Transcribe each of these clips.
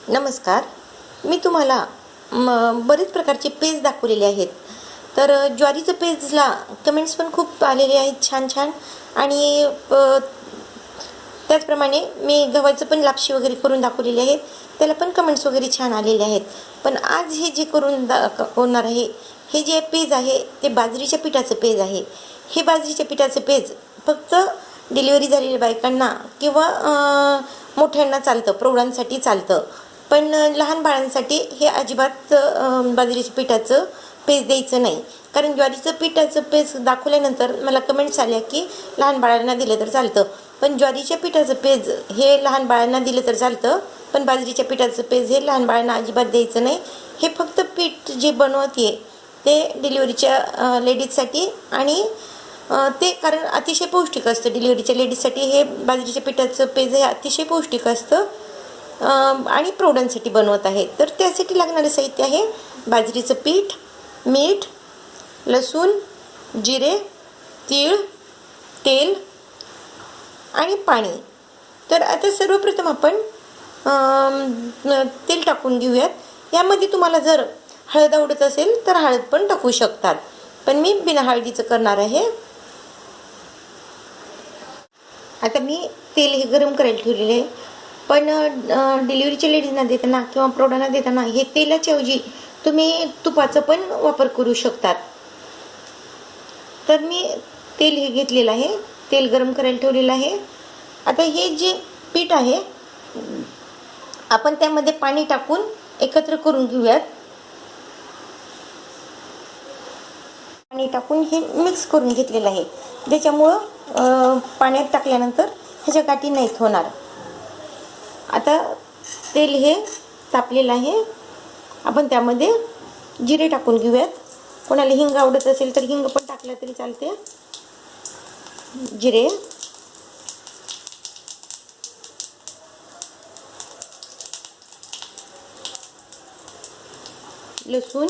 नमस्कार. मी तुम्हाला बरेच प्रकारचे पेज दाखवलेले आहेत. तर ज्वारीचं पेजला कमेंट्स पण खूप आलेले आहेत छान छान. आणि त्याचप्रमाणे मी गव्हाचं पण लापशी वगैरे करून दाखवलेली आहेत, त्याला पण कमेंट्स वगैरे छान आलेले आहेत. पण आज हे जे करून दाखवणार आहे, हे जे पेज आहे ते बाजरीच्या पिठाचं पेज आहे. हे बाजरीच्या पिठाचं पेज फक्त डिलिव्हरी झालेल्या बायकांना किंवा मोठ्यांना चालतं, प्रौढांसाठी चालतं. पण लहान बाळांसाठी हे अजिबात बाजरीच्या पिठाचं पेज द्यायचं नाही. कारण ज्वारीचं पिठाचं पेज दाखवल्यानंतर मला कमेंट्स आल्या की लहान बाळांना दिलं तर चालतं, पण ज्वारीच्या पिठाचं पेज हे लहान बाळांना दिलं तर चालतं, पण बाजरीच्या पिठाचं पेज हे लहान बाळांना अजिबात द्यायचं नाही. हे फक्त पीठ जे बनवते ते डिलिव्हरीच्या लेडीजसाठी आणि ते कारण अतिशय पौष्टिक असतं. डिलिव्हरीच्या लेडीजसाठी हे बाजरीच्या पिठाचं पेज हे अतिशय पौष्टिक असतं आणि प्रौढांसाठी बनवत आहे. तर त्यासाठी लागणारं साहित्य आहे बाजरीचं पीठ, मीठ, लसूण, जिरे, तीळ, तेल आणि पाणी. तर आता सर्वप्रथम आपण तेल टाकून घेऊयात. यामध्ये तुम्हाला जर हळद आवडत असेल तर हळद पण टाकू शकतात, पण मी बिना हळदीचं करणार आहे. आता मी तेल हे गरम करायला ठेवलेले आहे. पण डिलिव्हरीच्या लेडीजना देताना किंवा प्रौढांना देताना हे तेलाच्या ऐवजी तुम्ही तुपाचा पण वापर करू शकतात. तर मी तेल हे घेतलेलं आहे, तेल गरम करायला ठेवलेलं आहे. आता हे जे पीठ आहे आपण त्यामध्ये पाणी टाकून एकत्र करून घेऊयात. पाणी टाकून हे मिक्स करून घेतलेलं आहे, ज्याच्यामुळं पाण्यात टाकल्यानंतर ह्याच्या गाठी नाहीत होणार. आता तेल हे तापलेलं आहे. आपण त्यामध्ये जिरे टाकून घेऊयात. कोणाला हिंग आवडत असेल तर हिंग पण टाकलं तरी चालते. जिरे, लसूण,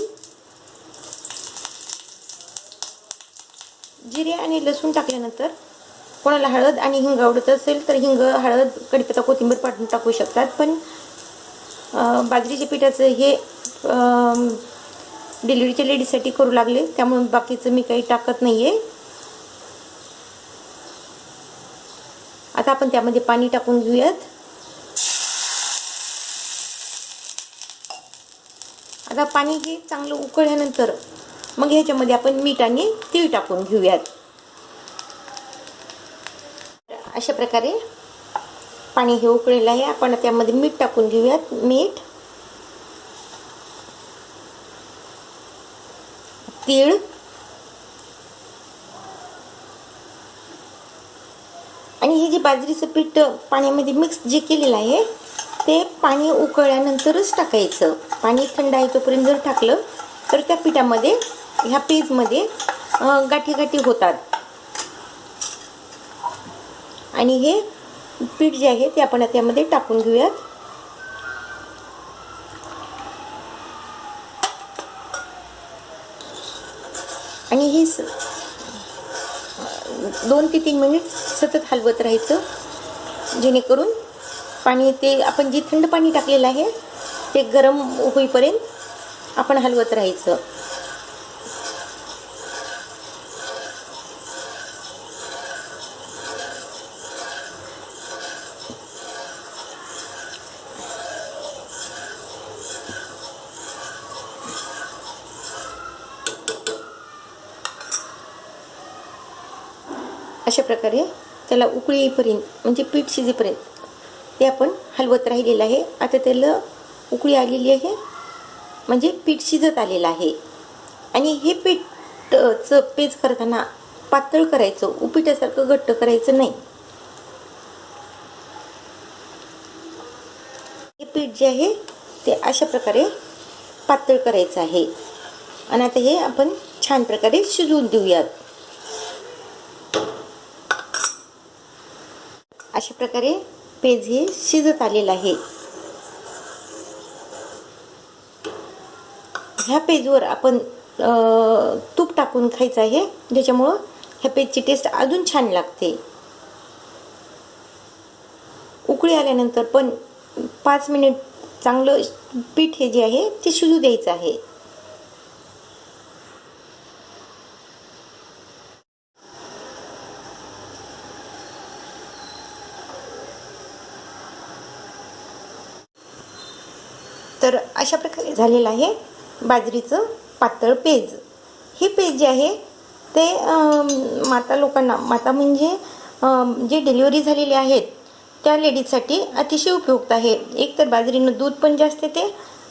जिरे आणि लसूण टाकल्यानंतर कोणाला हळद आणि हिंग आवडत असेल तर हिंग, हळद, कढीपत्ता, कोथिंबीर पाठवून टाकू शकतात. पण बाजरीच्या पिठाचं हे डिलिव्हरीच्या लेडीजसाठी करू लागले, त्यामुळे बाकीचं मी काही टाकत नाही आहे. आता आपण त्यामध्ये पाणी टाकून घेऊयात. आता पाणी हे चांगलं उकळल्यानंतर मग ह्याच्यामध्ये आपण मीठ आणि तीळ टाकून घेऊयात. अशा प्रकारे पाणी हे उकळलेलं आहे. आपण त्यामध्ये मीठ टाकून घेऊयात. मीठ, तीळ, आणि हे जे बाजरीचं पीठ पाण्यामध्ये मिक्स जे केलेलं आहे ते पाणी उकळल्यानंतरच टाकायचं. पाणी थंड आहे तोपर्यंत जर टाकलं तर त्या पिठामध्ये, ह्या पेजमध्ये गाठी गाठी होतात. आणि हे पीठ जे आहे ते आपण त्यामध्ये टाकून घेऊयात. आणि हे 2 ते 3 मिनिट सतत हलवत राहायचं, जेणेकरून पाणी ते आपण जे थंड पाणी टाकलेलं आहे ते गरम होईपर्यंत आपण हलवत राहायचं. अशा प्रकारे त्याला उकळी येईपर्यंत, म्हणजे पीठ शिजेपर्यंत ते आपण हलवत राहिलेलं आहे. आता त्याला उकळी आलेली आहे, म्हणजे पीठ शिजत आलेलं आहे. आणि हे पीठचं पेज करताना पातळ करायचं, उपिटासारखं घट्ट करायचं नाही. हे पीठ जे आहे ते अशा प्रकारे पातळ करायचं आहे. आणि आता हे आपण छान प्रकारे शिजवून देऊयात. अशा प्रकारे पेज हे शिजत आलेलं आहे. ह्या पेजवर आपण तूप टाकून खायचं आहे, ज्याच्यामुळं ह्या पेजची टेस्ट अजून छान लागते. उकळी आल्यानंतर पण 5 मिनिट चांगलं पीठ हे जे आहे ते शिजू द्यायचं आहे. तर अशा प्रकारे झालेलं आहे बाजरीचं पातळ पेज. हे पेज जे आहे ते माता लोकांना, माता म्हणजे जे डिलिव्हरी झालेले आहेत त्या लेडीजसाठी अतिशय उपयुक्त आहे. एक तर बाजरीनं दूध पण जास्त येते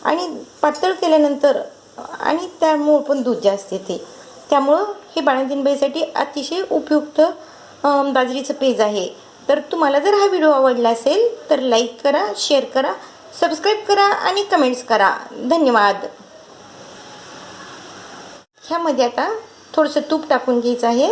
आणि पातळ केल्यानंतर आणि त्यामुळं पण दूध जास्त येते. त्यामुळं हे बाळंतीणबाईसाठी अतिशय उपयुक्त बाजरीचं पेज आहे. तर तुम्हाला जर हा व्हिडिओ आवडला असेल तर लाईक करा, शेअर करा, सबस्क्राईब करा आणि कमेंट्स करा. धन्यवाद. ह्यामध्ये आता थोडंसं तूप टाकून घ्यायचं आहे.